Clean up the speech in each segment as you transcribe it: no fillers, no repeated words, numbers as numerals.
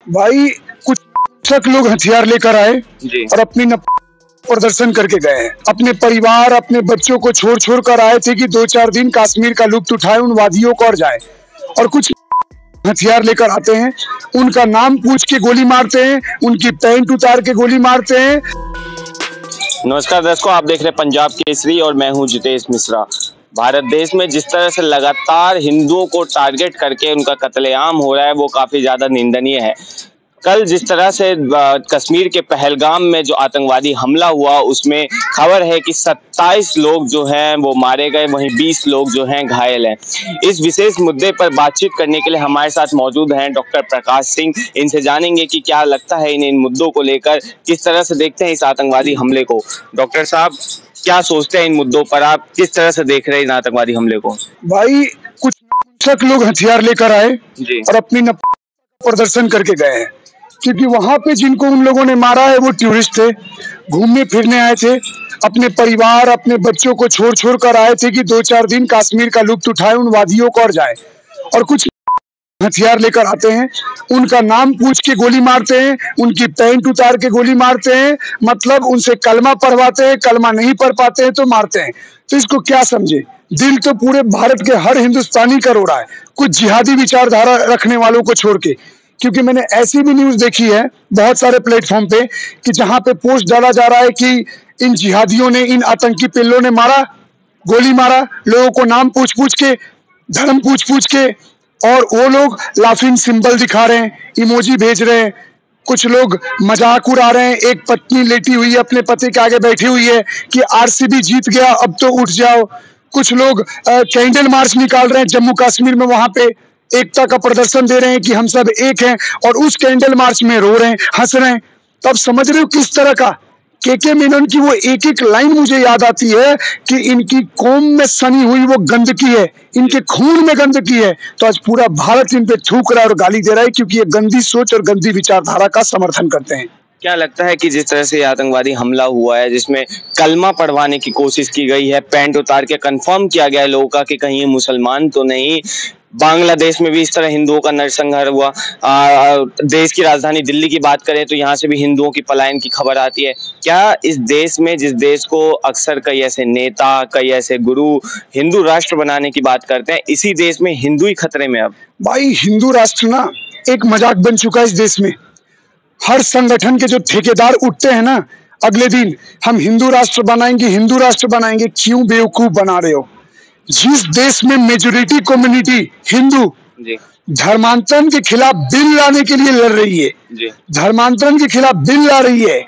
भाई कुछ शक लोग हथियार लेकर आए जी। और अपनी प्रदर्शन करके गए हैं। अपने परिवार अपने बच्चों को छोड़ छोड़ कर आए थे कि 2-4 दिन कश्मीर का लुत्फ उठाए, उन वादियों को और जाए। और कुछ हथियार लेकर आते हैं, उनका नाम पूछ के गोली मारते हैं, उनकी पैंट उतार के गोली मारते हैं। नमस्कार दर्शकों, आप देख रहे हैं पंजाब केसरी और मैं हूं जितेश मिश्रा। भारत देश में जिस तरह से लगातार हिंदुओं को टारगेट करके उनका कत्लेआम हो रहा है वो काफी ज्यादा निंदनीय है। कल जिस तरह से कश्मीर के पहलगाम में जो आतंकवादी हमला हुआ उसमें खबर है कि 27 लोग जो हैं वो मारे गए, वहीं 20 लोग जो हैं घायल हैं। इस विशेष मुद्दे पर बातचीत करने के लिए हमारे साथ मौजूद हैं डॉक्टर प्रकाश सिंह। इनसे जानेंगे कि क्या लगता है इन मुद्दों को लेकर, किस तरह से देखते हैं इस आतंकवादी हमले को। डॉक्टर साहब, क्या सोचते हैं इन मुद्दों पर, आप किस तरह से देख रहे हैं इन आतंकवादी हमले को? भाई कुछ शक लोग हथियार लेकर आए जी। और अपनी प्रदर्शन करके गए हैं, क्योंकि वहां पे जिनको उन लोगों ने मारा है वो टूरिस्ट थे, घूमने फिरने आए थे, अपने परिवार अपने बच्चों को छोड़ छोड़ कर आए थे कि 2-4 दिन कश्मीर का लुत्फ उठाए, उन वादियों को और जाए। और कुछ हथियार लेकर आते हैं, उनका नाम पूछ के गोली मारते हैं, उनकी पैंट उतार के गोली मारते हैं, मतलब उनसे कलमा पढ़वाते हैं, कलमा नहीं पढ़ पाते हैं तो मारते हैं। तो इसको क्या समझे? दिल तो पूरे भारत के हर हिंदुस्तानी का रो रहा है, कुछ जिहादी विचारधारा रखने वालों को छोड़ के। क्योंकि मैंने ऐसी भी न्यूज देखी है बहुत सारे प्लेटफॉर्म पे कि जहां पे पोस्ट डाला जा रहा है कि इन जिहादियों ने, इन आतंकी पिल्लों ने मारा, गोली मारा, लोगों को नाम पूछ पूछ के, धर्म पूछ पूछ के, और वो लोग लाफिंग सिंबल दिखा रहे हैं, इमोजी भेज रहे हैं, कुछ लोग मजाक उड़ा रहे हैं। एक पत्नी लेटी हुई है, अपने पति के आगे बैठी हुई है कि आरसीबी जीत गया अब तो उठ जाओ। कुछ लोग कैंडल मार्च निकाल रहे हैं जम्मू कश्मीर में, वहां पे एकता का प्रदर्शन दे रहे हैं कि हम सब एक हैं, और उस कैंडल मार्च में रो रहे हैं, हंस रहे हैं। तो अब समझ रहे हो किस तरह का के मेनन की वो एक एक लाइन मुझे याद आती है कि इनकी कौम में सनी हुई वो गंदगी है, इनके खून में गंदगी है। तो आज पूरा भारत इन पे थूक रहा है और गाली दे रहा है, क्योंकि ये गंदी सोच और गंदी विचारधारा का समर्थन करते हैं। क्या लगता है कि जिस तरह से आतंकवादी हमला हुआ है जिसमें कलमा पढ़वाने की कोशिश की गई है, पैंट उतार के कंफर्म किया गया है लोगों का कि कहीं ये मुसलमान तो नहीं, बांग्लादेश में भी इस तरह हिंदुओं का नरसंहार हुआ, देश की राजधानी दिल्ली की बात करें तो यहाँ से भी हिंदुओं की पलायन की खबर आती है। क्या इस देश में, जिस देश को अक्सर कई ऐसे नेता, कई ऐसे गुरु हिंदू राष्ट्र बनाने की बात करते हैं, इसी देश में हिंदू ही खतरे में? अब भाई हिंदू राष्ट्र ना एक मजाक बन चुका है इस देश में। हर संगठन के जो ठेकेदार उठते हैं ना, अगले दिन हम हिंदू राष्ट्र बनाएंगे, हिंदू राष्ट्र बनाएंगे। क्यों बेवकूफ बना रहे हो? जिस देश में मेजोरिटी कम्युनिटी हिंदू धर्मांतरण के खिलाफ बिल लाने के लिए लड़ रही है, धर्मांतरण के खिलाफ बिल ला रही है,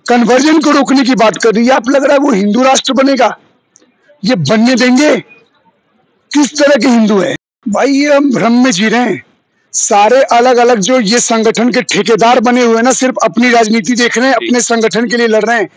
कन्वर्जन को रोकने की बात कर रही है, आप लग रहा है वो हिंदू राष्ट्र बनेगा? ये बनने देंगे? किस तरह के हिंदू है भाई? ये हम भ्रम में जी रहे हैं। सारे अलग अलग जो ये संगठन के ठेकेदार बने हुए हैं ना, सिर्फ अपनी राजनीति देख रहे हैं, अपने संगठन के लिए लड़ रहे हैं।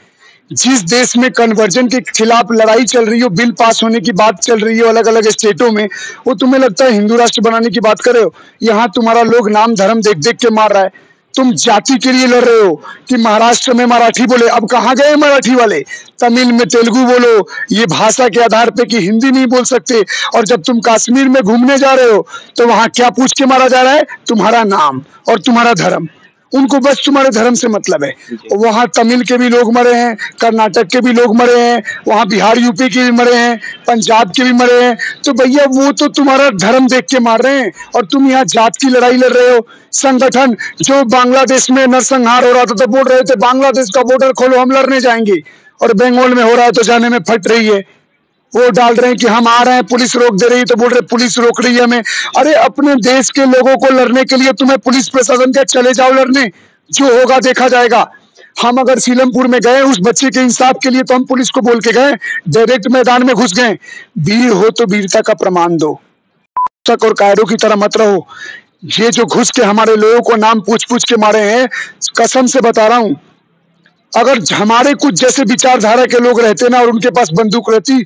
जिस देश में कन्वर्जन के खिलाफ लड़ाई चल रही हो, बिल पास होने की बात चल रही हो अलग अलग स्टेटों में, वो तुम्हें लगता है हिंदू राष्ट्र बनाने की बात कर रहे हो? यहाँ तुम्हारा लोग नाम धर्म देख देख के मार रहा है। तुम जाति के लिए लड़ रहे हो कि महाराष्ट्र में मराठी बोले, अब कहाँ गए मराठी वाले? तमिल में तेलुगु बोलो, ये भाषा के आधार पे कि हिंदी नहीं बोल सकते। और जब तुम कश्मीर में घूमने जा रहे हो तो वहां क्या पूछ के मारा जा रहा है? तुम्हारा नाम और तुम्हारा धर्म। उनको बस तुम्हारे धर्म से मतलब है। वहां तमिल के भी लोग मरे हैं, कर्नाटक के भी लोग मरे हैं, वहां बिहार यूपी के भी मरे हैं, पंजाब के भी मरे हैं। तो भैया वो तो तुम्हारा धर्म देख के मार रहे हैं, और तुम यहाँ जात की लड़ाई लड़ रहे हो। संगठन जो बांग्लादेश में नरसंहार हो रहा था तो बोल रहे थे बांग्लादेश का बॉर्डर खोलो, हम लड़ने जाएंगे, और बंगाल में हो रहा है तो जाने में फट रही है। वो डाल रहे हैं कि हम आ रहे हैं, पुलिस रोक दे रही है, तो बोल रहे पुलिस रोक रही है हमें। अरे अपने देश के लोगों को लड़ने के लिए तुम्हें पुलिस प्रशासन के चले जाओ लड़ने, जो होगा देखा जाएगा। हम अगर सीलमपुर में गए उस बच्चे के इंसाफ के लिए तो हम पुलिस को बोल के गए, डायरेक्ट मैदान में घुस गए। वीर हो तो वीरता का प्रमाण दो, तक और कायरों की तरह मत रहो। ये जो घुस के हमारे लोगों को नाम पूछ पूछ के मारे हैं, कसम से बता रहा हूं, अगर हमारे कुछ जैसे विचारधारा के लोग रहते ना और उनके पास बंदूक रहती,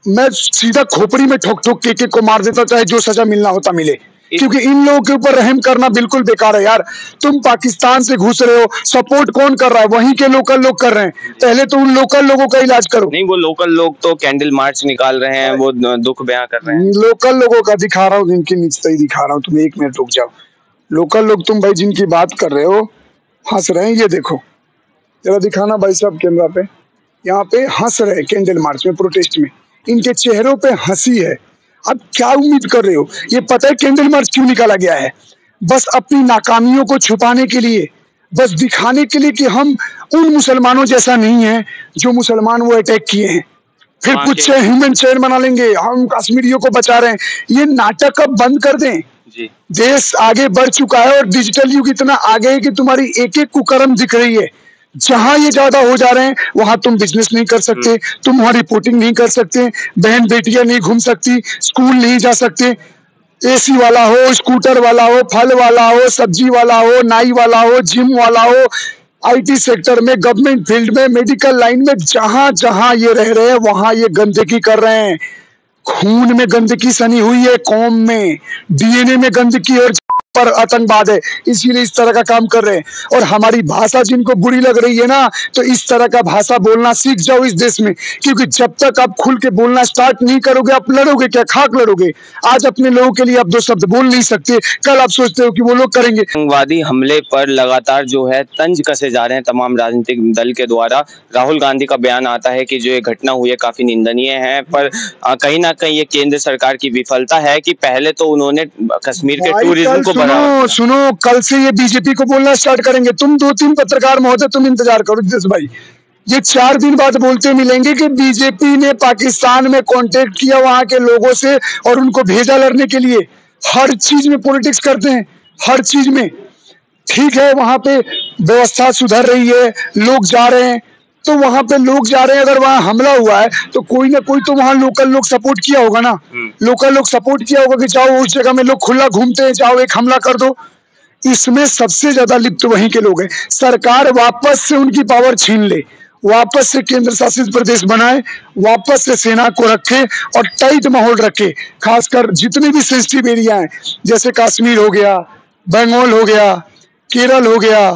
मैं सीधा खोपड़ी में ठोक ठोक के को मार देता, चाहे जो सजा मिलना होता मिले। क्योंकि इन लोगों के ऊपर रहम करना बिल्कुल बेकार है यार। तुम पाकिस्तान से घुस रहे हो, सपोर्ट कौन कर रहा है? वहीं के लोकल लोग कर रहे हैं। पहले तो उन लोकल लोगों का इलाज करो। नहीं, वो लोकल लोग तो कैंडल मार्च निकाल रहे हैं, वो दुख बयां कर रहे हैं। लोकल लोगों का दिखा रहा हूँ, इनकी नीचता ही दिखा रहा हूँ। तुम 1 मिनट रुक जाओ। लोकल लोग तुम भाई जिनकी बात कर रहे हो हंस रहे हैं। ये देखो, जरा दिखाना भाई साहब कैमरा पे। यहाँ पे हंस रहे हैं कैंडल मार्च में, प्रोटेस्ट में, इनके चेहरों पे हंसी है। अब क्या उम्मीद कर रहे हो? ये पता है कैंडल मार्च क्यों निकाला गया है? बस अपनी नाकामियों को छुपाने के लिए, बस दिखाने के लिए कि हम उन मुसलमानों जैसा नहीं है जो मुसलमान वो अटैक किए हैं। फिर कुछ से ह्यूमन चेन बना लेंगे, हम कश्मीरियों को बचा रहे हैं। ये नाटक अब बंद कर दें। जी। देश आगे बढ़ चुका है और डिजिटल युग इतना आगे है कि तुम्हारी एक एक कुकर्म दिख रही है। जहां ये ज्यादा हो जा रहे हैं वहां तुम बिजनेस नहीं कर सकते, तुम वहां रिपोर्टिंग नहीं कर सकते, बहन बेटियां नहीं घूम सकती, स्कूल नहीं जा सकते। एसी वाला हो, स्कूटर वाला हो, फल वाला हो, सब्जी वाला हो, नाई वाला हो, जिम वाला हो, आईटी सेक्टर में, गवर्नमेंट फील्ड में, मेडिकल लाइन में, जहां जहां ये रह रहे हैं वहां ये गंदगी कर रहे हैं। खून में गंदगी सनी हुई है, कौम में डीएनए में गंदगी और पर आतंकवाद है, इसीलिए इस तरह का काम कर रहे हैं। और हमारी भाषा जिनको बुरी लग रही है ना, तो इस तरह का भाषा बोलना सीख जाओ इस देश में, क्योंकि जब तक आप खुल के बोलना स्टार्ट नहीं करोगे आप लड़ोगे क्या? खाक लड़ोगे। आज अपने लोगों के लिए आप दो शब्द बोल नहीं सकते, कल आप सोचते हो कि वो लोग करेंगे। आतंकवादी हमले पर लगातार जो है तंज कसे जा रहे हैं तमाम राजनीतिक दल के द्वारा। राहुल गांधी का बयान आता है कि जो ये घटना हुई है काफी निंदनीय है, पर कहीं ना कहीं ये केंद्र सरकार की विफलता है कि पहले तो उन्होंने कश्मीर के टूरिज्म को सुनो, कल से ये बीजेपी को बोलना स्टार्ट करेंगे। तुम दो तीन पत्रकार महोदय तुम इंतजार करो जितेश भाई, ये 4 दिन बाद बोलते मिलेंगे कि बीजेपी ने पाकिस्तान में कांटेक्ट किया वहां के लोगों से और उनको भेजा लड़ने के लिए। हर चीज में पॉलिटिक्स करते हैं, हर चीज में। ठीक है, वहां पे व्यवस्था सुधर रही है, लोग जा रहे हैं, तो वहां पे लोग जा रहे हैं। अगर वहां हमला हुआ है तो कोई ना कोई तो वहां लोकल लोग सपोर्ट किया होगा ना, लोकल लोग सपोर्ट किया होगा कि जाओ उस जगह में लोग खुला घूमते हैं, जाओ एक हमला कर दो। इसमें सबसे ज्यादा लिप्त वहीं के लोग हैं। सरकार वापस से उनकी पावर छीन ले, वापस से केंद्र शासित प्रदेश बनाए, वापस से सेना को रखे और टाइट माहौल रखे। खासकर जितने भी सेंसिटिव एरिया हैं, जैसे कश्मीर हो गया, बंगाल हो गया, केरल हो गया,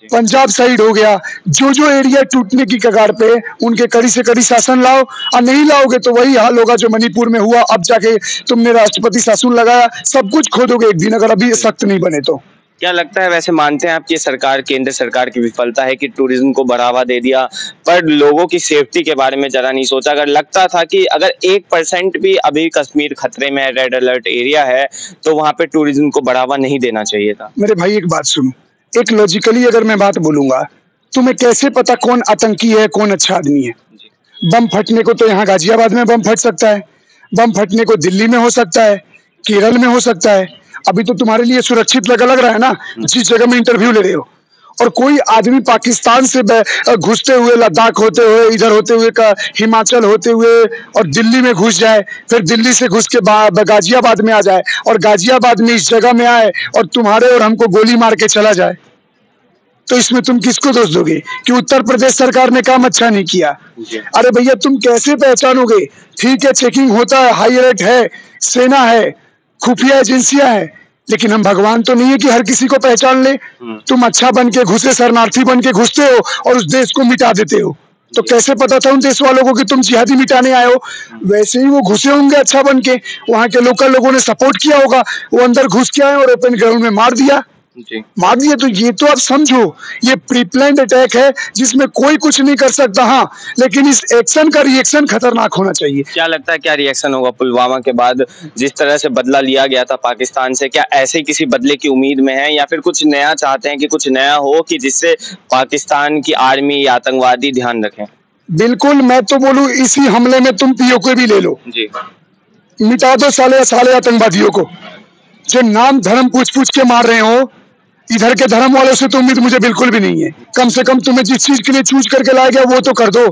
पंजाब साइड हो गया, जो जो एरिया टूटने की कगार पे उनके कड़ी से कड़ी शासन लाओ। और नहीं लाओगे तो वही हाल होगा जो मणिपुर में हुआ। अब जाके तुमने राष्ट्रपति शासन लगाया, सब कुछ खोदोगे एक दिन अगर अभी सख्त नहीं बने तो। क्या लगता है, वैसे मानते हैं आप कि सरकार, केंद्र सरकार की विफलता है कि टूरिज्म को बढ़ावा दे दिया पर लोगों की सेफ्टी के बारे में जरा नहीं सोचा? अगर लगता था कि अगर 1% भी अभी कश्मीर खतरे में है, रेड अलर्ट एरिया है, तो वहां पे टूरिज्म को बढ़ावा नहीं देना चाहिए था। मेरे भाई एक बात सुनो, एक लॉजिकली अगर मैं बात बोलूंगा, तुम्हें कैसे पता कौन आतंकी है कौन अच्छा आदमी है? बम फटने को तो यहाँ गाजियाबाद में बम फट सकता है, बम फटने को दिल्ली में हो सकता है, केरल में हो सकता है। अभी तो तुम्हारे लिए सुरक्षित लग रहा है ना जिस जगह में इंटरव्यू ले रहे हो। और कोई आदमी पाकिस्तान से घुसते हुए, लद्दाख होते हुए, इधर होते हुए का हिमाचल होते हुए और दिल्ली में घुस जाए, फिर दिल्ली से घुस के गाजियाबाद में आ जाए और गाजियाबाद में इस जगह में आए और तुम्हारे और हमको गोली मार के चला जाए, तो इसमें तुम किसको दोष दोगे कि उत्तर प्रदेश सरकार ने काम अच्छा नहीं किया? अरे भैया तुम कैसे पहचानोगे? ठीक है, चेकिंग होता है, हाई अलर्ट है, सेना है, खुफिया एजेंसियां है, लेकिन हम भगवान तो नहीं है कि हर किसी को पहचान ले। तुम अच्छा बन के घुसे, शरणार्थी बन के घुसते हो और उस देश को मिटा देते हो, तो कैसे पता था उन देश वालों को कि तुम जिहादी मिटाने आए हो? वैसे ही वो घुसे होंगे अच्छा बन के, वहां के लोकल लोगों ने सपोर्ट किया होगा, वो अंदर घुस के आए और ओपन ग्राउंड में मार दिया। तो ये तो आप समझो, ये प्रीप्लान्ड अटैक है जिसमें कोई कुछ नहीं कर सकता। हाँ, लेकिन इस एक्शन का रिएक्शन खतरनाक होना चाहिए। क्या लगता है क्या रिएक्शन होगा पुलवामा के बाद? जिस तरह से बदला लिया गया था पाकिस्तान से, क्या ऐसे किसी बदले की उम्मीद में है या फिर कुछ नया चाहते हैं कि कुछ नया हो कि जिससे पाकिस्तान की आर्मी या आतंकवादी ध्यान रखें? बिल्कुल, मैं तो बोलूं इसी हमले में तुम पीओके भी ले लो जी, मिटा दो साले आतंकवादियों को जो नाम धर्म पूछ के मार रहे हो। इधर के धर्म वालों से तो उम्मीद मुझे बिल्कुल भी नहीं है। कम से कम तुम्हें जिस चीज के लिए चूज करके लाया गया वो तो कर दो,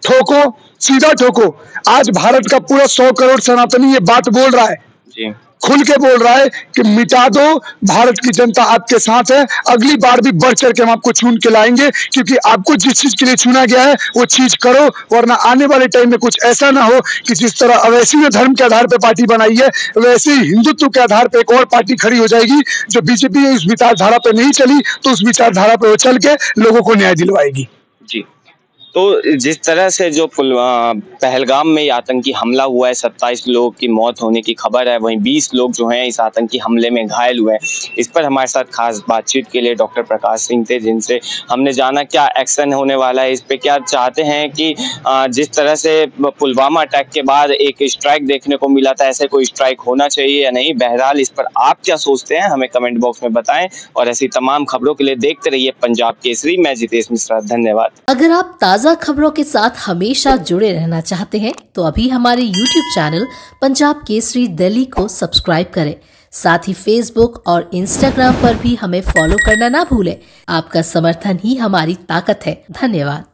ठोको, सीधा ठोको। आज भारत का पूरा 100 करोड़ सनातनी ये बात बोल रहा है जी, खुल के बोल रहा है कि मिटा दो, भारत की जनता आपके साथ है, अगली बार भी बढ़ चढ़ के हम आपको चुन के लाएंगे, क्योंकि आपको जिस चीज के लिए चुना गया है वो चीज करो, वरना आने वाले टाइम में कुछ ऐसा ना हो कि जिस तरह अवैसी ने धर्म के आधार पर पार्टी बनाई है, वैसे ही हिंदुत्व के आधार पर एक और पार्टी खड़ी हो जाएगी जो बीजेपी इस विचारधारा पर नहीं चली तो उस विचारधारा पर वो चल के लोगों को न्याय दिलवाएगी। जी, तो जिस तरह से जो पहलगाम में ये आतंकी हमला हुआ है, 27 लोगों की मौत होने की खबर है, वहीं 20 लोग जो हैं इस आतंकी हमले में घायल हुए हैं। इस पर हमारे साथ खास बातचीत के लिए डॉक्टर प्रकाश सिंह थे, जिनसे हमने जाना क्या एक्शन होने वाला है, इस पे क्या चाहते हैं कि जिस तरह से पुलवामा अटैक के बाद एक स्ट्राइक देखने को मिला था, ऐसे कोई स्ट्राइक होना चाहिए या नहीं। बहरहाल इस पर आप क्या सोचते हैं हमें कमेंट बॉक्स में बताएं, और ऐसी तमाम खबरों के लिए देखते रहिए पंजाब केसरी। मैं जितेश मिश्रा, धन्यवाद। अगर आप ताज़ा खबरों के साथ हमेशा जुड़े रहना चाहते हैं तो अभी हमारे YouTube चैनल पंजाब केसरी दिल्ली को सब्सक्राइब करें। साथ ही Facebook और Instagram पर भी हमें फॉलो करना ना भूलें। आपका समर्थन ही हमारी ताकत है। धन्यवाद।